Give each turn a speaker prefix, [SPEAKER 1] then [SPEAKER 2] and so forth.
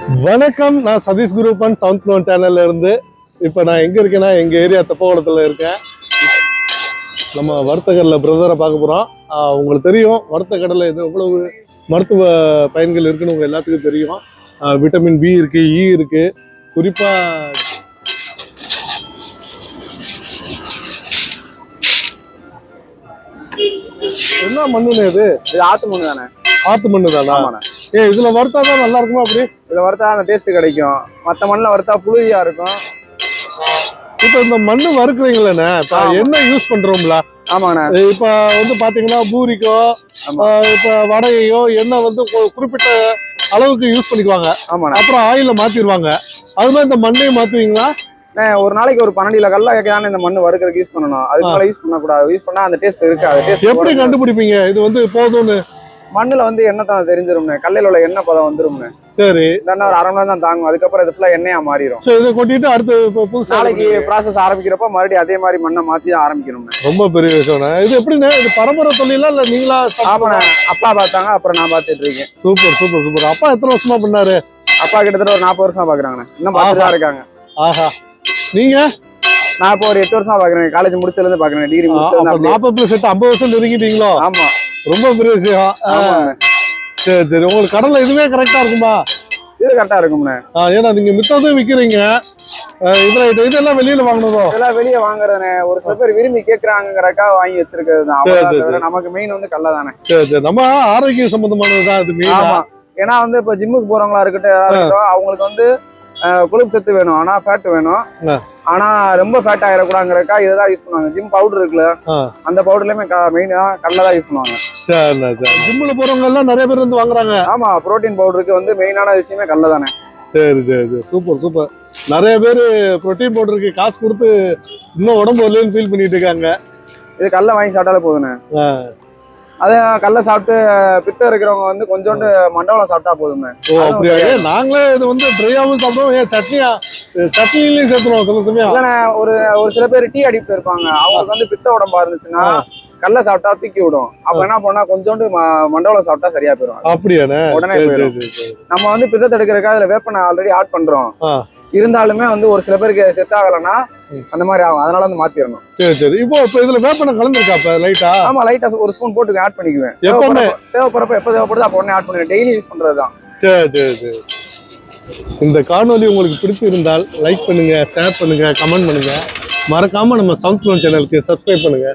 [SPEAKER 1] வணக்கம், நான் Satish குரூப்பன் sound clone சேனல்ல இருந்து. இப்போ நான் எங்க இருக்கேன்னா எங்க ஏரியா தெப்பகுளத்துல இருக்கேன். நம்ம வர்த்தகர்ல பிரதரை பார்க்க போறோம். உங்களுக்கு தெரியும் வறுத்த கடலை இது எவ்வளவு மருத்துவ பயன்கள் இருக்குன்னு உங்க எல்லாத்துக்கும் தெரியும். விட்டமின் பி இருக்கு, இ இருக்கு. குறிப்பா என்ன மண்ணுன்னு இது
[SPEAKER 2] ஆத்து மண்ணு தானே.
[SPEAKER 1] ஆத்து மண்ணு தானா? இதுல வறுத்தா தான் நல்லா இருக்குமா? அப்படி
[SPEAKER 2] இதுல வறுத்தா அந்த டேஸ்ட் கிடைக்கும். மத்த மண்ணுல வறுத்தா புழுதியா இருக்கும்.
[SPEAKER 1] இப்ப இந்த மண்ணு வறுக்குறீங்களே, என்ன யூஸ் பண்றோம்ல?
[SPEAKER 2] ஆமாண்ணா.
[SPEAKER 1] இப்ப வந்து பாத்தீங்கன்னா பூரிக்கோ இப்ப வடையோ எண்ணெய் வந்து குறிப்பிட்ட அளவுக்கு யூஸ் பண்ணிக்குவாங்க. அப்புறம் ஆயில மாத்திடுவாங்க. அது மாதிரி இந்த மண்ணையும் மாத்துவீங்களா?
[SPEAKER 2] ஒரு நாளைக்கு ஒரு 12 கிலோ கல்ல வைக்கலான்னு இந்த மண்ணு வறுக்கிறதுக்கு யூஸ் பண்ணணும். அதுக்கு மேல யூஸ் பண்ணக்கூடாது. யூஸ் பண்ணா அந்த டேஸ்ட் இருக்காது.
[SPEAKER 1] எப்படி கண்டுபிடிப்பீங்க இது வந்து போதும்னு?
[SPEAKER 2] மண்ணுல வந்து எண்ணெய் தான் தெரிஞ்சிரும்னு. கல்லையில உள்ள எண்ணெய் பதம் வந்துரும்னு.
[SPEAKER 1] சரி,
[SPEAKER 2] இல்லைன்னா ஒரு அரை மணி நேரம் தான் தாங்கும். அதுக்கப்புறம் இது ஃபுல்லா எண்ணெயா மாறிடும்.
[SPEAKER 1] இதை கொட்டிட்டு அடுத்து புதுசா
[SPEAKER 2] நாளைக்கு ப்ராசஸ் ஆரம்பிக்கிறப்ப மறுபடியும் அதே மாதிரி மண்ணை மாத்தி ஆரம்பிக்கணும்.
[SPEAKER 1] ரொம்ப பெரிய விஷயம். இது எப்படின்னா இது பரம்பரை தொழிலா இல்ல நீங்களா?
[SPEAKER 2] ஆமாண்ணா, அப்பா பார்த்தாங்க, அப்புறம் நான் பார்த்துட்டு இருக்கேன்.
[SPEAKER 1] Super super super. அப்பா எத்தனை வருஷமா பண்ணாரு?
[SPEAKER 2] அப்பா கிட்டத்தட்ட ஒரு 40 வருஷமா பாக்குறாங்கண்ணா. இன்னும் பார்த்துட்டு தான் இருக்காங்க.
[SPEAKER 1] ஆஹா, நீங்க?
[SPEAKER 2] நான் இப்போ ஒரு 8 வருஷமா பாக்குறேன். காலேஜ் முடிச்சதுல இருந்து பாக்குறேன். டிகிரி முடிச்சது
[SPEAKER 1] 40 வருஷம் நெருங்கிட்டீங்களோ?
[SPEAKER 2] ஆமா,
[SPEAKER 1] ரொம்ப பெரிய விஷயம். சரி சரி. உங்களுக்கு கடலை இதுவே கரெக்டா இருக்குமா?
[SPEAKER 2] இது கரெக்டா இருக்கும்ண்ணே.
[SPEAKER 1] ஏன்னா நீங்க மித்ததும் விக்கிறீங்க. இதெல்லாம் வெளியில வாங்கினதோ?
[SPEAKER 2] இதெல்லாம் வெளியே வாங்குறதுனே. ஒரு சில பேர் விரும்பி கேட்கறாங்கிறக்கா வாங்கி வச்சிருக்கிறது தான். நமக்கு மெயின் வந்து கடலை தானே.
[SPEAKER 1] சரி சரி. நம்ம ஆரோக்கிய சம்பந்தமானதுதான் இது மெயின்.
[SPEAKER 2] ஆமா, ஏன்னா வந்து இப்ப ஜிம்முக்கு போறவங்களா இருக்கட்டும், அவங்களுக்கு வந்து கொழுப்பு சத்து வேணும், ஆனா ஃபேட் வேணும். ஆனா ரொம்ப ஃபேட் ஆயிடக்கூடாதுங்கிறக்கா இதான் யூஸ் பண்ணுவாங்க. ஜிம் பவுடர் இருக்குல்ல, அந்த பவுடர்லயுமே மெயினா கடலை தான் யூஸ் பண்ணுவாங்க. ஜிம்முல
[SPEAKER 1] போறவங்க எல்லாம் நிறைய பேர் வந்து வாங்குறாங்க.
[SPEAKER 2] ஆமா, புரோட்டீன் பவுடருக்கு வந்து மெயினான விஷயமே கடலை தானே.
[SPEAKER 1] சரி சரி சரி. Super super. நிறைய பேர் புரோட்டீன் பவுடருக்கு காசு கொடுத்து இன்னும் உடம்பு வரலன்னு ஃபீல் பண்ணிட்டு இருக்காங்க.
[SPEAKER 2] இது கடலை வாங்கி சாப்பிட்டாலே போதுண்ணே. அதே கடலை சாப்பிட்டு பித்த இருக்கிறவங்க வந்து கொஞ்சோண்டு மண்டபம் சாப்பிட்டா போதுமே.
[SPEAKER 1] அப்படியா? நாங்களே இது வந்து ட்ரையாவும் சாப்பிடுவோம். சட்னிலையும் சேர்த்துருவோம் சில சமயம்.
[SPEAKER 2] ஒரு சில பேர் டீ அடிக்ட் இருப்பாங்க. அவங்களுக்கு வந்து பித்த உடம்பா இருந்துச்சுன்னா கடலை சாப்பிட்டா தூக்கி விடும். அப்ப என்ன பண்ணா கொஞ்சோண்டு மண்டபம் சாப்பிட்டா சரியா போயிடும்.
[SPEAKER 1] அப்படியானே?
[SPEAKER 2] உடனே நம்ம வந்து பித்தத்தை எடுக்கிறதுக்காக அதுல வேப்பனை ஆல்ரெடி ஆட் பண்றோம். இருந்தாலுமே வந்து ஒரு சில பேருக்கு செட் ஆகலைன்னா அந்த மாதிரி ஆகும். அதனால வந்து மாத்திரணும்.
[SPEAKER 1] சரி சரி. இப்போ இதுல வேப்பனை கலந்துருக்கா? இப்ப லைட்டா?
[SPEAKER 2] ஆமா, லைட்டா ஒரு ஸ்பூன் போட்டு ஆட் பண்ணிக்குவேன். தேவைப்படுறப்ப எப்ப தேவைப்படுது அப்ப உடனே ஆட் பண்ணுவேன். டெய்லி யூஸ் பண்றதுதான்.
[SPEAKER 1] சரி சரி சரி. இந்த காணொலி உங்களுக்கு பிடிச்சிருந்தால் லைக் பண்ணுங்க, ஷேர் பண்ணுங்க, கமெண்ட் பண்ணுங்க. மறக்காம நம்ம சவுண்ட் க்ளோன் சேனலுக்கு சப்ஸ்கிரைப் பண்ணுங்க.